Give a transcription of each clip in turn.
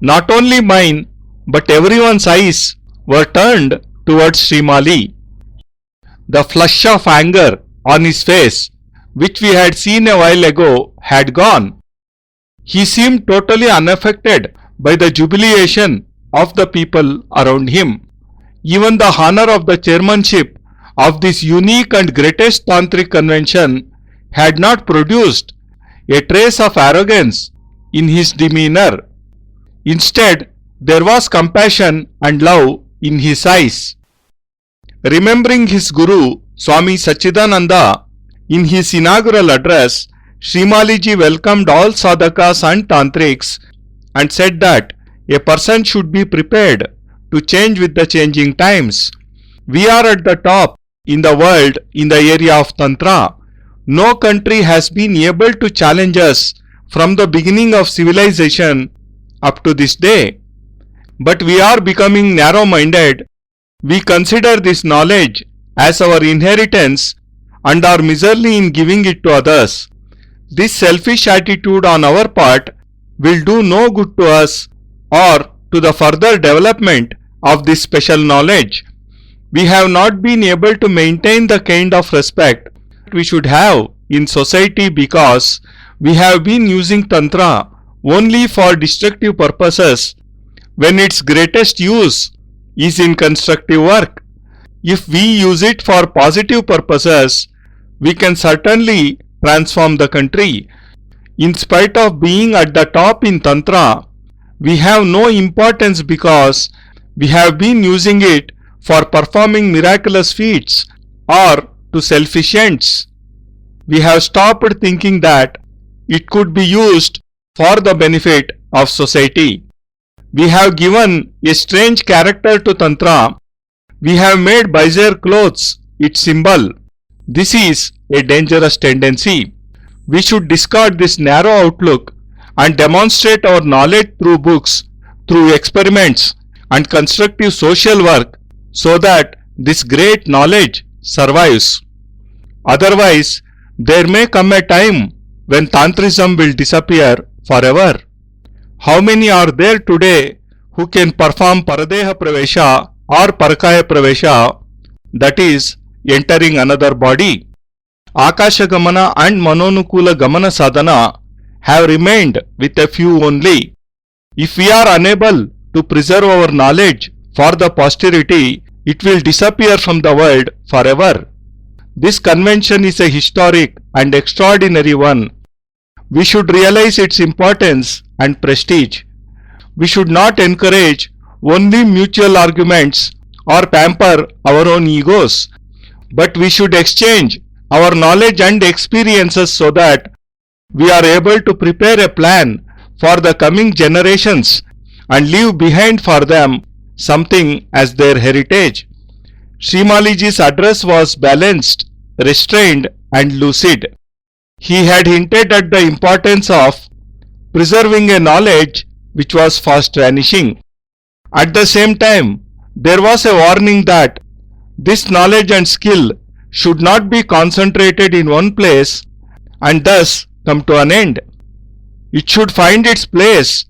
Not only mine, but everyone's eyes were turned towards Srimali. The flush of anger on his face, which we had seen a while ago, had gone. He seemed totally unaffected by the jubilation of the people around him. Even the honor of the chairmanship of this unique and greatest tantric convention had not produced a trace of arrogance in his demeanor. Instead, there was compassion and love in his eyes. Remembering his Guru, Swami Sachchidananda, in his inaugural address, Srimaliji welcomed all sadhakas and tantrics and said that a person should be prepared to change with the changing times. We are at the top in the world in the area of Tantra. No country has been able to challenge us from the beginning of civilization up to this day. But we are becoming narrow-minded. We consider this knowledge as our inheritance and are miserly in giving it to others. This selfish attitude on our part will do no good to us or to the further development of this special knowledge. We have not been able to maintain the kind of respect we should have in society because we have been using Tantra only for destructive purposes when its greatest use is in constructive work. If we use it for positive purposes, we can certainly transform the country. In spite of being at the top in Tantra, we have no importance because we have been using it for performing miraculous feats or to selfish ends. We have stopped thinking that it could be used for the benefit of society. We have given a strange character to Tantra. We have made bizarre clothes its symbol. This is a dangerous tendency. We should discard this narrow outlook and demonstrate our knowledge through books, through experiments and constructive social work so that this great knowledge survives. Otherwise, there may come a time when Tantrism will disappear forever. How many are there today who can perform Paradeha Pravesha or Parakaya Pravesha, that is, entering another body? Akasha Gamana and Manonukula Gamana Sadhana have remained with a few only. If we are unable to preserve our knowledge for the posterity, it will disappear from the world forever. This convention is a historic and extraordinary one. We should realize its importance and prestige. We should not encourage only mutual arguments or pamper our own egos, but we should exchange our knowledge and experiences so that we are able to prepare a plan for the coming generations and leave behind for them something as their heritage. Srimaliji's address was balanced, restrained and lucid. He had hinted at the importance of preserving a knowledge which was fast vanishing. At the same time, there was a warning that this knowledge and skill should not be concentrated in one place and thus come to an end. It should find its place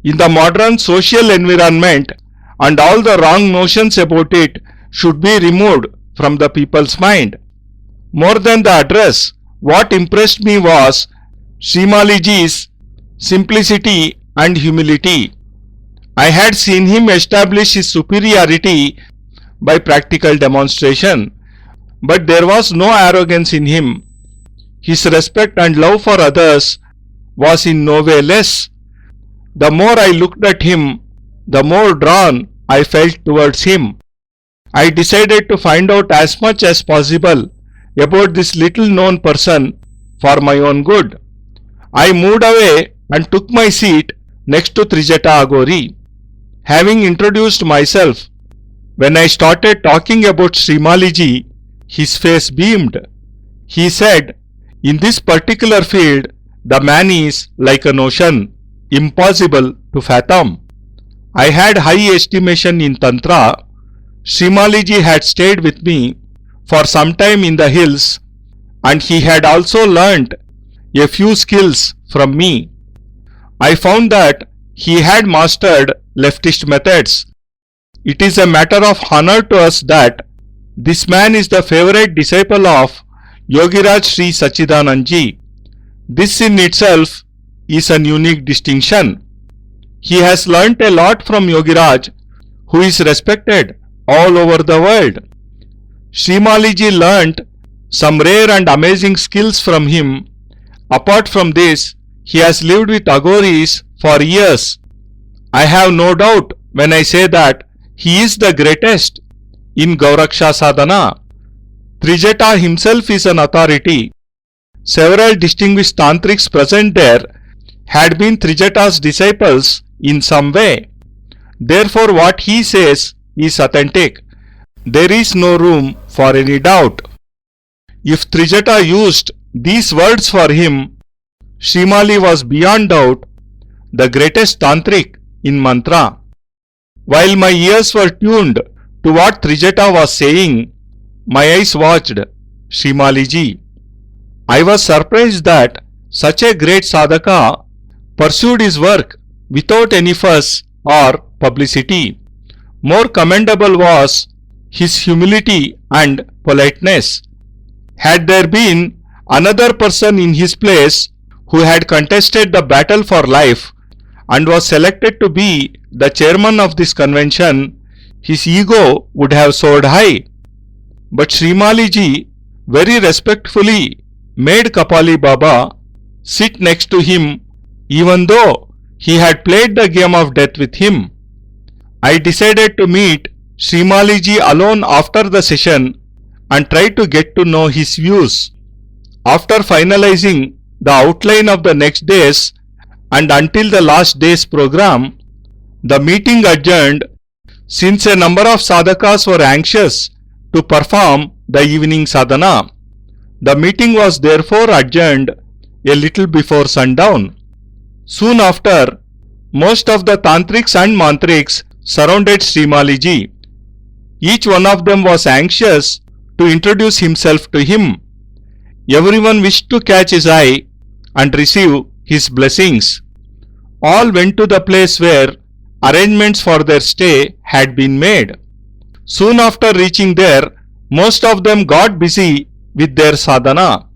in the modern social environment and all the wrong notions about it should be removed from the people's mind. More than the address, what impressed me was Srimaliji's simplicity and humility. I had seen him establish his superiority by practical demonstration, but there was no arrogance in him. His respect and love for others was in no way less. The more I looked at him, the more drawn I felt towards him. I decided to find out as much as possible about this little known person for my own good. I moved away and took my seat next to Trijata Agori. Having introduced myself, when I started talking about Srimaliji, his face beamed. He said, "In this particular field, the man is like an ocean, impossible to fathom." I had high estimation in Tantra. Srimaliji had stayed with me for some time in the hills and he had also learnt a few skills from me. I found that he had mastered leftist methods. It is a matter of honor to us that this man is the favorite disciple of Yogiraj Sri Sachchidanand ji. This in itself is an unique distinction. He has learnt a lot from Yogiraj, who is respected all over the world. Srimali ji learnt some rare and amazing skills from him. Apart from this, he has lived with Aghoris for years. I have no doubt when I say that he is the greatest in Gauraksha sadhana. Trijata himself is an authority. Several distinguished tantrics present there had been Trijata's disciples in some way. Therefore, what he says is authentic. There is no room for any doubt. If Trijata used these words for him, Srimali was beyond doubt the greatest tantric in mantra. While my ears were tuned to what Trijata was saying, my eyes watched Srimali ji. I was surprised that such a great sadhaka pursued his work without any fuss or publicity. More commendable was his humility and politeness. Had there been another person in his place who had contested the battle for life and was selected to be the chairman of this convention, his ego would have soared high. But Srimali ji very respectfully made Kapali Baba sit next to him even though he had played the game of death with him. I decided to meet Srimali ji alone after the session and try to get to know his views. After finalizing the outline of the next day's and until the last day's program, the meeting adjourned since a number of sadhakas were anxious to perform the evening sadhana. The meeting was therefore adjourned a little before sundown. Soon after, most of the tantrics and mantriks surrounded Srimali ji. Each one of them was anxious to introduce himself to him. Everyone wished to catch his eye and receive his blessings. All went to the place where arrangements for their stay had been made. Soon after reaching there, most of them got busy with their sadhana.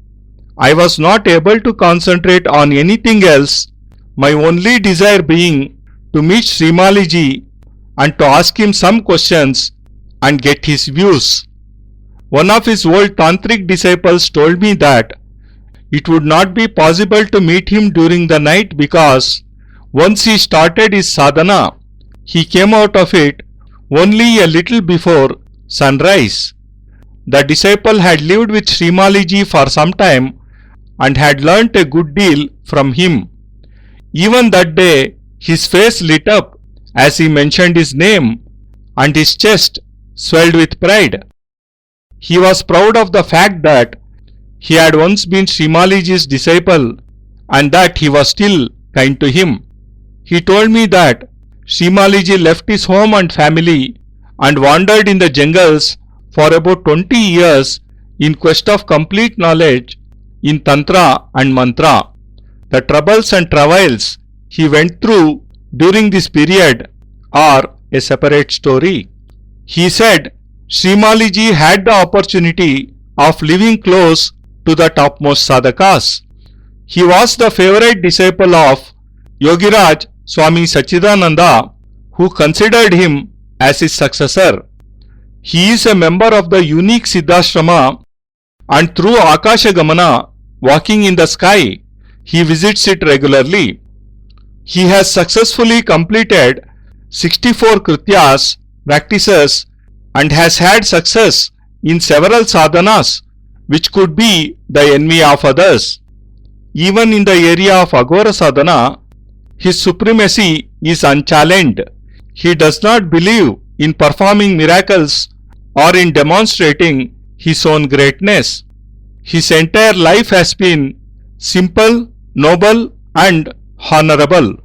I was not able to concentrate on anything else, my only desire being to meet Srimali ji and to ask him some questions and get his views. One of his old tantric disciples told me that it would not be possible to meet him during the night because once he started his sadhana, he came out of it only a little before sunrise. The disciple had lived with Srimali ji for some time and had learnt a good deal from him. Even that day, his face lit up as he mentioned his name and his chest swelled with pride. He was proud of the fact that he had once been Srimali ji's disciple and that he was still kind to him. He told me that Srimali ji left his home and family and wandered in the jungles for about 20 years in quest of complete knowledge in Tantra and Mantra. The troubles and travails he went through during this period are a separate story. He said Srimali ji had the opportunity of living close to the topmost sadhakas. He was the favorite disciple of Yogiraj Swami Sachchidananda, who considered him as his successor. He is a member of the unique Siddhashrama and through Akasha Gamana, walking in the sky, he visits it regularly. He has successfully completed 64 krityas, practices, and has had success in several sadhanas which could be the envy of others. Even in the area of Aghora sadhana, his supremacy is unchallenged. He does not believe in performing miracles or in demonstrating his own greatness. His entire life has been simple, noble, and honorable.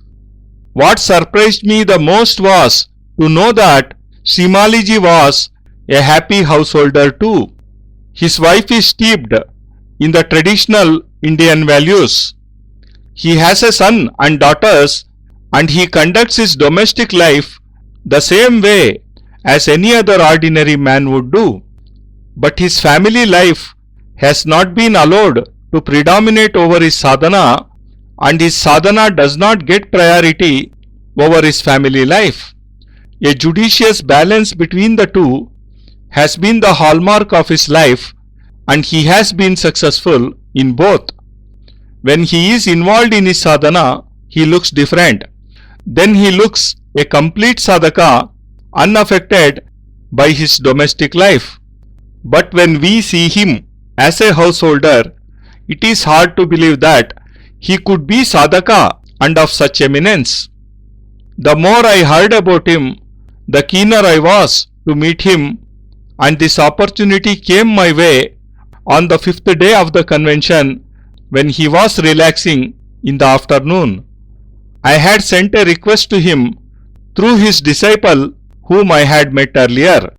What surprised me the most was to know that Srimali ji was a happy householder too. His wife is steeped in the traditional Indian values. He has a son and daughters and he conducts his domestic life the same way as any other ordinary man would do. But his family life has not been allowed to predominate over his sadhana, and his sadhana does not get priority over his family life. A judicious balance between the two has been the hallmark of his life, and he has been successful in both. When he is involved in his sadhana, he looks different. Then he looks a complete sadhaka, unaffected by his domestic life. But when we see him as a householder, it is hard to believe that he could be sadhaka and of such eminence. The more I heard about him, the keener I was to meet him, and this opportunity came my way on the 5th day of the convention when he was relaxing in the afternoon. I had sent a request to him through his disciple whom I had met earlier.